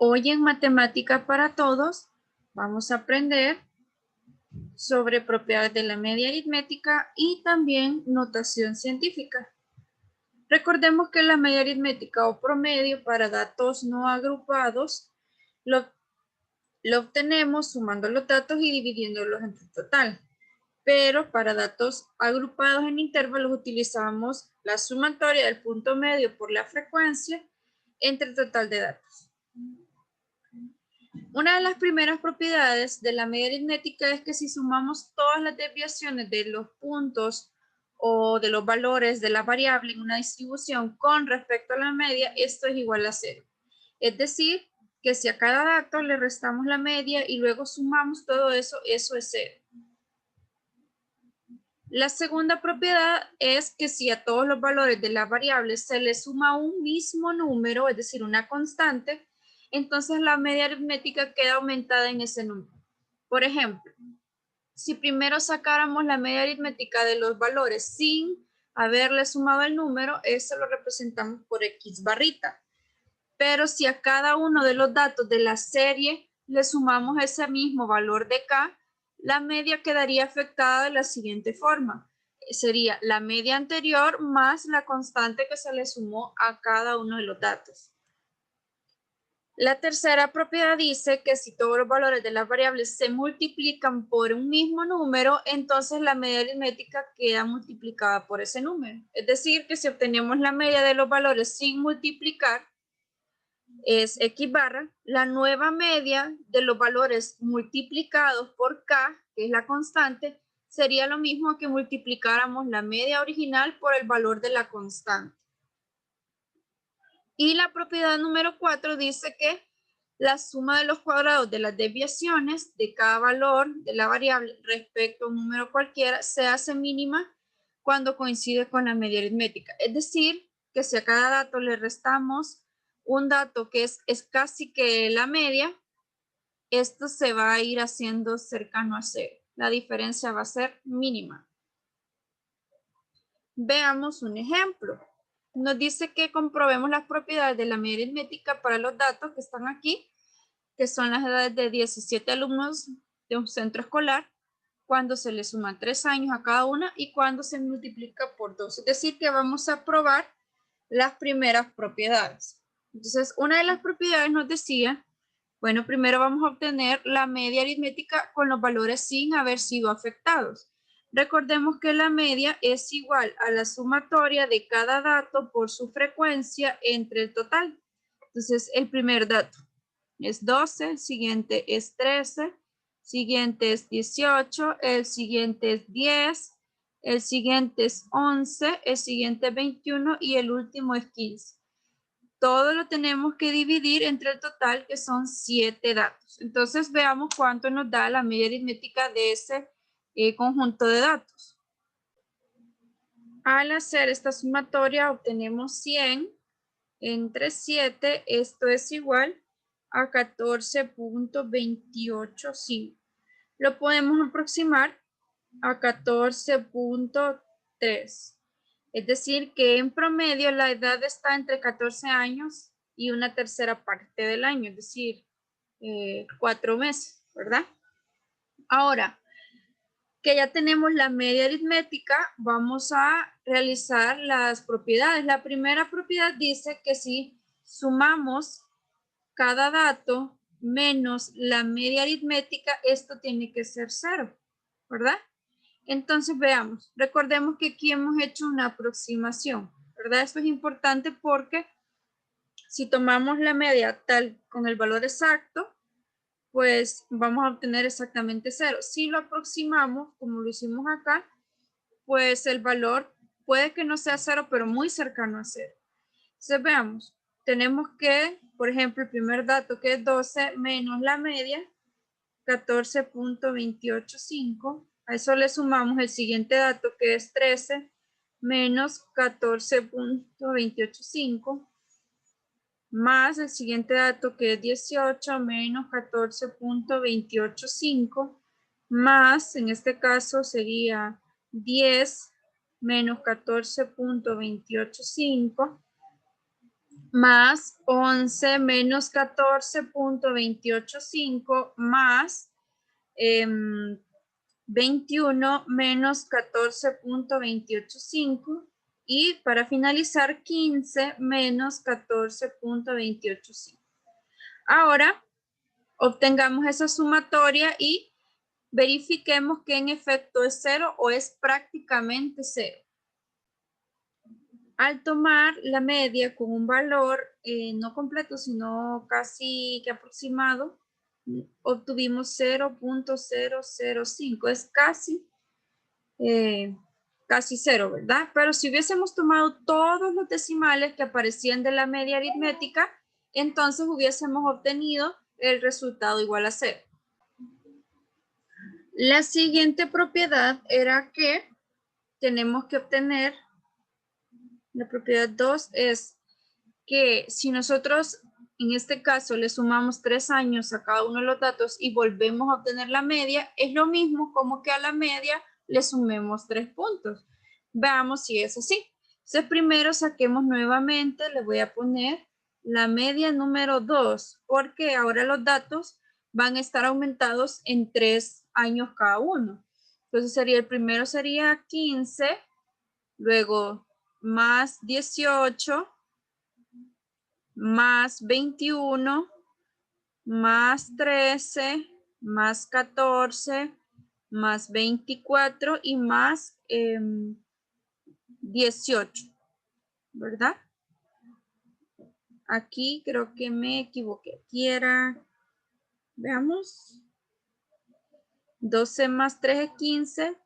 Hoy en Matemática para Todos vamos a aprender sobre propiedades de la media aritmética y también notación científica. Recordemos que la media aritmética o promedio para datos no agrupados lo obtenemos sumando los datos y dividiéndolos entre total. Pero para datos agrupados en intervalos utilizamos la sumatoria del punto medio por la frecuencia entre el total de datos. Una de las primeras propiedades de la media aritmética es que si sumamos todas las desviaciones de los puntos o de los valores de la variable en una distribución con respecto a la media, esto es igual a 0. Es decir, que si a cada dato le restamos la media y luego sumamos todo eso, eso es 0. La segunda propiedad es que si a todos los valores de la variable se le suma un mismo número, es decir, una constante, entonces la media aritmética queda aumentada en ese número. Por ejemplo, si primero sacáramos la media aritmética de los valores sin haberle sumado el número, eso lo representamos por X barrita. Pero si a cada uno de los datos de la serie le sumamos ese mismo valor de K, la media quedaría afectada de la siguiente forma. Sería la media anterior más la constante que se le sumó a cada uno de los datos. La tercera propiedad dice que si todos los valores de las variables se multiplican por un mismo número, entonces la media aritmética queda multiplicada por ese número. Es decir, que si obtenemos la media de los valores sin multiplicar, es X barra, la nueva media de los valores multiplicados por K, que es la constante, sería lo mismo que multiplicáramos la media original por el valor de la constante. Y la propiedad número 4 dice que la suma de los cuadrados de las desviaciones de cada valor de la variable respecto a un número cualquiera se hace mínima cuando coincide con la media aritmética. Es decir, que si a cada dato le restamos un dato que es casi que la media, esto se va a ir haciendo cercano a 0. La diferencia va a ser mínima. Veamos un ejemplo. Nos dice que comprobemos las propiedades de la media aritmética para los datos que están aquí, que son las edades de 17 alumnos de un centro escolar, cuando se le suman 3 años a cada una y cuando se multiplica por 2. Es decir, que vamos a probar las primeras propiedades. Entonces, una de las propiedades nos decía, bueno, primero vamos a obtener la media aritmética con los valores sin haber sido afectados. Recordemos que la media es igual a la sumatoria de cada dato por su frecuencia entre el total. Entonces, el primer dato es 12, el siguiente es 13, siguiente es 18, el siguiente es 10, el siguiente es 11, el siguiente es 21 y el último es 15. Todo lo tenemos que dividir entre el total, que son 7 datos. Entonces, veamos cuánto nos da la media aritmética de ese conjunto de datos. Al hacer esta sumatoria, obtenemos 100 entre 7. Esto es igual a 14.285. Lo podemos aproximar a 14.3. Es decir, que en promedio la edad está entre 14 años y una tercera parte del año, es decir, 4 meses, ¿verdad? Ahora, que ya tenemos la media aritmética, vamos a realizar las propiedades. La primera propiedad dice que si sumamos cada dato menos la media aritmética, esto tiene que ser 0, ¿verdad? Entonces veamos, recordemos que aquí hemos hecho una aproximación, ¿verdad? Esto es importante porque si tomamos la media tal con el valor exacto, pues vamos a obtener exactamente 0. Si lo aproximamos, como lo hicimos acá, pues el valor puede que no sea 0, pero muy cercano a 0. Entonces veamos, tenemos que, por ejemplo, el primer dato que es 12 menos la media, 14.285. A eso le sumamos el siguiente dato que es 13 menos 14.285 más el siguiente dato que es 18 menos 14.285 más, en este caso sería 10 menos 14.285 más 11 menos 14.285 más 21 menos 14.285 y para finalizar 15 menos 14.285. Ahora obtengamos esa sumatoria y verifiquemos que en efecto es 0 o es prácticamente 0. Al tomar la media con un valor no completo, sino casi que aproximado, obtuvimos 0.005. Es casi 0, ¿verdad? Pero si hubiésemos tomado todos los decimales que aparecían de la media aritmética, entonces hubiésemos obtenido el resultado igual a 0. La siguiente propiedad era que tenemos que obtener, la propiedad 2 es que si nosotros en este caso le sumamos 3 años a cada uno de los datos y volvemos a obtener la media, es lo mismo como que a la media le sumemos 3 puntos. Veamos si es así. Entonces primero saquemos nuevamente, le voy a poner la media número 2, porque ahora los datos van a estar aumentados en 3 años cada uno. Entonces sería, el primero sería 15, luego más 18, más 21, más 13, más 14, más 24 y más 18, ¿verdad? Aquí creo que me equivoqué. Aquí era, veamos, 12 más 3 es 15,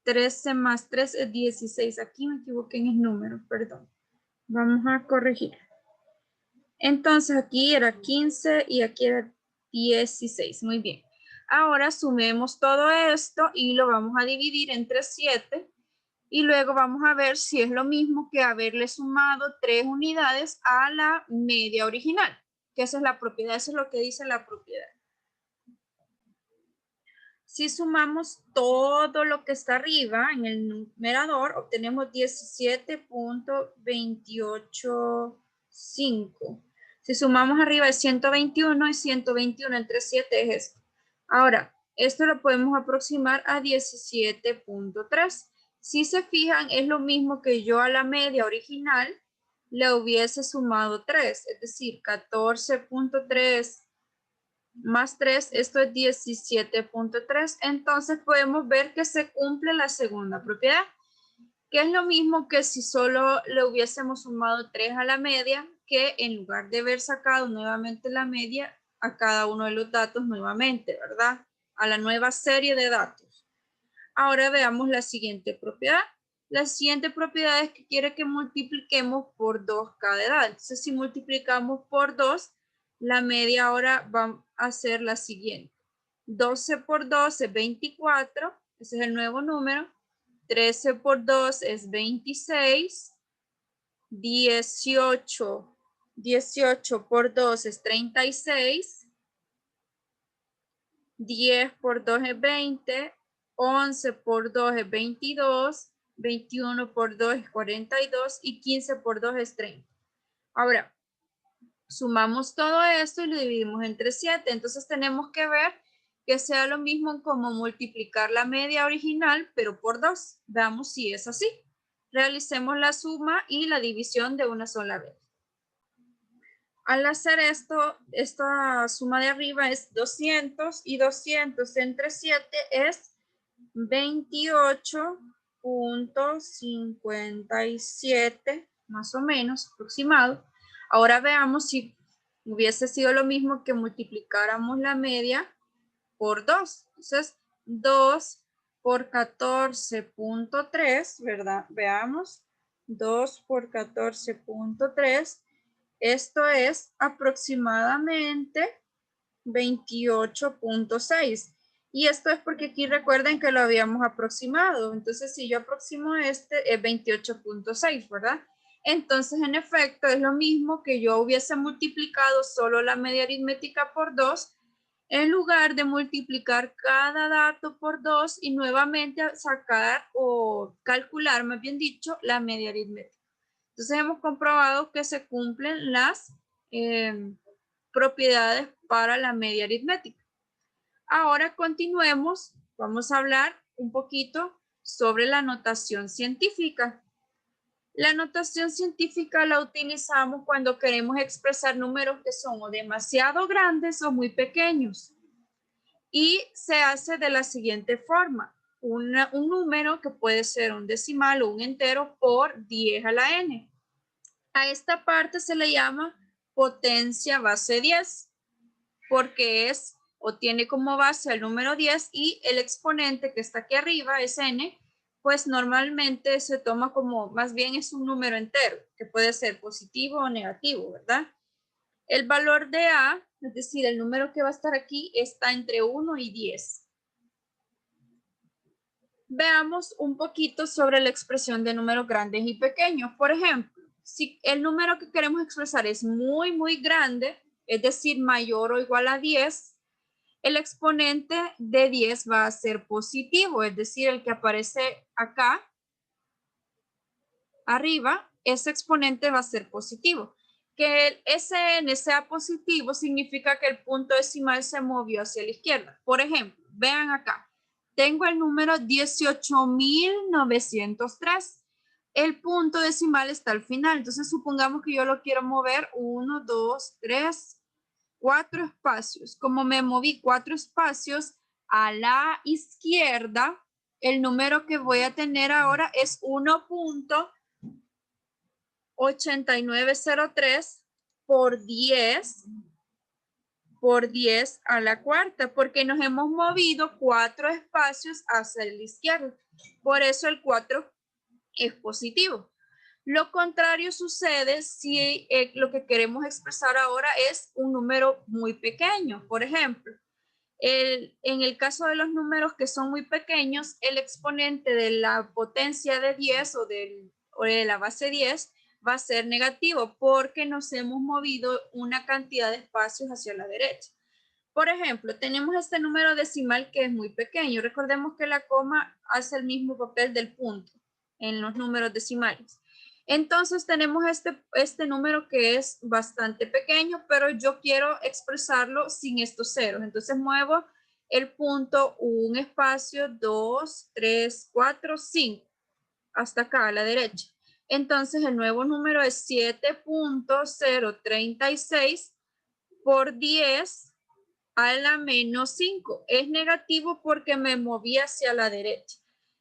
13 más 3 es 16. Aquí me equivoqué en el número, perdón. Vamos a corregir. Entonces aquí era 15 y aquí era 16. Muy bien. Ahora sumemos todo esto y lo vamos a dividir entre 7. Y luego vamos a ver si es lo mismo que haberle sumado 3 unidades a la media original. Que esa es la propiedad, eso es lo que dice la propiedad. Si sumamos todo lo que está arriba en el numerador, obtenemos 17.285. Si sumamos arriba es 121 y 121 entre 7 es esto. Ahora, esto lo podemos aproximar a 17.3. Si se fijan, es lo mismo que yo a la media original le hubiese sumado 3, es decir, 14.3 más 3, esto es 17.3. Entonces podemos ver que se cumple la segunda propiedad, que es lo mismo que si solo le hubiésemos sumado 3 a la media, que en lugar de haber sacado nuevamente la media a cada uno de los datos nuevamente, ¿verdad? A la nueva serie de datos. Ahora veamos la siguiente propiedad. La siguiente propiedad es que quiere que multipliquemos por 2 cada edad. Entonces, si multiplicamos por 2, la media ahora va a ser la siguiente. 12 por 2 es 24, ese es el nuevo número. 13 por 2 es 26. 18 por 2 es 36. 10 por 2 es 20. 11 por 2 es 22. 21 por 2 es 42 y 15 por 2 es 30. Ahora, sumamos todo esto y lo dividimos entre 7. Entonces tenemos que ver que sea lo mismo como multiplicar la media original, pero por 2. Veamos si es así. Realicemos la suma y la división de una sola vez. Al hacer esto, esta suma de arriba es 200 y 200 entre 7 es 28.57, más o menos, aproximado. Ahora veamos si hubiese sido lo mismo que multiplicáramos la media por 2. Entonces, 2 por 14.3, ¿verdad? Veamos. 2 por 14.3. Esto es aproximadamente 28.6. Y esto es porque aquí recuerden que lo habíamos aproximado. Entonces, si yo aproximo este, es 28.6, ¿verdad? Entonces, en efecto, es lo mismo que yo hubiese multiplicado solo la media aritmética por 2, en lugar de multiplicar cada dato por 2 y nuevamente sacar o calcular, más bien dicho, la media aritmética. Entonces hemos comprobado que se cumplen las propiedades para la media aritmética. Ahora continuemos, vamos a hablar un poquito sobre la notación científica. La notación científica la utilizamos cuando queremos expresar números que son o demasiado grandes o muy pequeños. Y se hace de la siguiente forma. Un número que puede ser un decimal o un entero por 10 a la n. A esta parte se le llama potencia base 10, porque es o tiene como base el número 10 y el exponente que está aquí arriba es n, pues normalmente se toma como, más bien es un número entero, que puede ser positivo o negativo, ¿verdad? El valor de a, es decir, el número que va a estar aquí, está entre 1 y 10. Veamos un poquito sobre la expresión de números grandes y pequeños. Por ejemplo, si el número que queremos expresar es muy, muy grande, es decir, mayor o igual a 10, el exponente de 10 va a ser positivo, es decir, el que aparece acá arriba, ese exponente va a ser positivo. Que el SN sea positivo significa que el punto decimal se movió hacia la izquierda. Por ejemplo, vean acá, tengo el número 18.903. El punto decimal está al final, entonces supongamos que yo lo quiero mover 1, 2, 3, 4 espacios. Como me moví 4 espacios a la izquierda, el número que voy a tener ahora es 1.8903 por 10 a la cuarta, porque nos hemos movido 4 espacios hacia la izquierda. Por eso el 4 es positivo. Lo contrario sucede si lo que queremos expresar ahora es un número muy pequeño. Por ejemplo, en el caso de los números que son muy pequeños, el exponente de la potencia de 10 o de la base 10 va a ser negativo porque nos hemos movido una cantidad de espacios hacia la derecha. Por ejemplo, tenemos este número decimal que es muy pequeño. Recordemos que la coma hace el mismo papel del punto en los números decimales. Entonces tenemos este número que es bastante pequeño, pero yo quiero expresarlo sin estos ceros. Entonces muevo el punto, un espacio, 2, 3, 4, 5, hasta acá a la derecha. Entonces el nuevo número es 7.036 por 10 a la menos 5. Es negativo porque me moví hacia la derecha.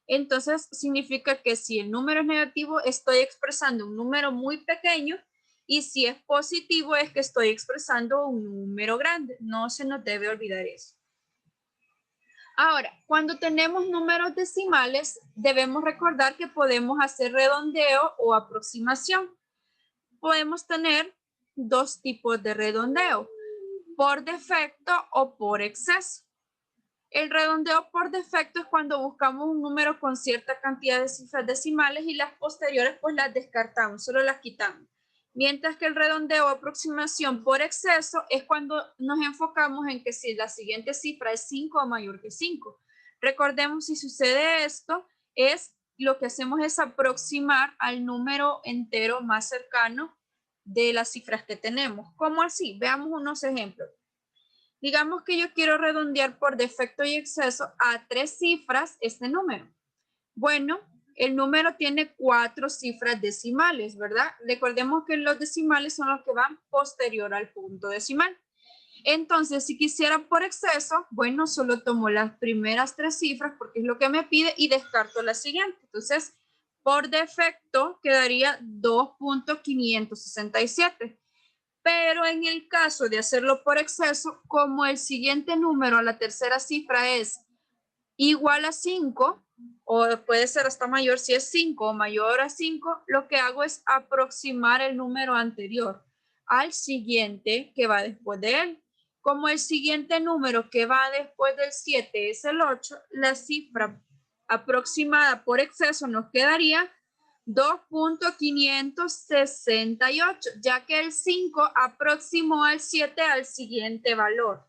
Entonces significa que si el número es negativo, estoy expresando un número muy pequeño, y si es positivo es que estoy expresando un número grande. No se nos debe olvidar eso. Ahora, cuando tenemos números decimales, debemos recordar que podemos hacer redondeo o aproximación. Podemos tener dos tipos de redondeo: por defecto o por exceso. El redondeo por defecto es cuando buscamos un número con cierta cantidad de cifras decimales y las posteriores pues las descartamos, solo las quitamos. Mientras que el redondeo o aproximación por exceso es cuando nos enfocamos en que si la siguiente cifra es 5 o mayor que 5. Recordemos, si sucede esto, lo que hacemos es aproximar al número entero más cercano de las cifras que tenemos. ¿Cómo así? Veamos unos ejemplos. Digamos que yo quiero redondear por defecto y exceso a 3 cifras este número. Bueno, el número tiene 4 cifras decimales, ¿verdad? Recordemos que los decimales son los que van posterior al punto decimal. Entonces, si quisiera por exceso, bueno, solo tomo las primeras 3 cifras porque es lo que me pide y descarto la siguiente. Entonces, por defecto quedaría 2.567. Pero en el caso de hacerlo por exceso, como el siguiente número a la tercera cifra es igual a 5, o puede ser hasta mayor si es 5 o mayor a 5, lo que hago es aproximar el número anterior al siguiente que va después de él. Como el siguiente número que va después del 7 es el 8, la cifra aproximada por exceso nos quedaría 2.568, ya que el 5 aproximó al 7 al siguiente valor.